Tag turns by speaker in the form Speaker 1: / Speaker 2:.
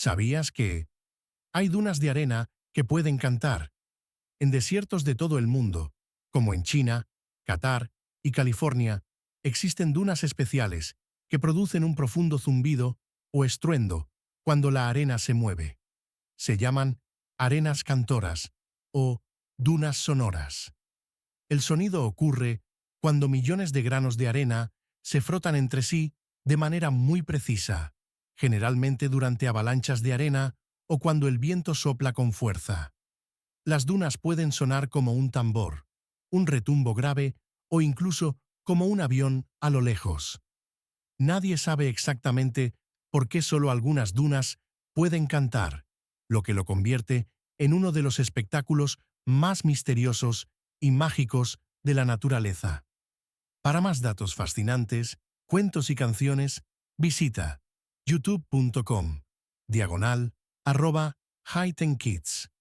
Speaker 1: ¿Sabías que hay dunas de arena que pueden cantar? En desiertos de todo el mundo, como en China, Qatar y California, existen dunas especiales que producen un profundo zumbido o estruendo cuando la arena se mueve. Se llaman arenas cantoras o dunas sonoras. El sonido ocurre cuando millones de granos de arena se frotan entre sí de manera muy precisa, generalmente durante avalanchas de arena o cuando el viento sopla con fuerza. Las dunas pueden sonar como un tambor, un retumbo grave o incluso como un avión a lo lejos. Nadie sabe exactamente por qué solo algunas dunas pueden cantar, lo que lo convierte en uno de los espectáculos más misteriosos y mágicos de la naturaleza. Para más datos fascinantes, cuentos y canciones, visita youtube.com/@HightenKids.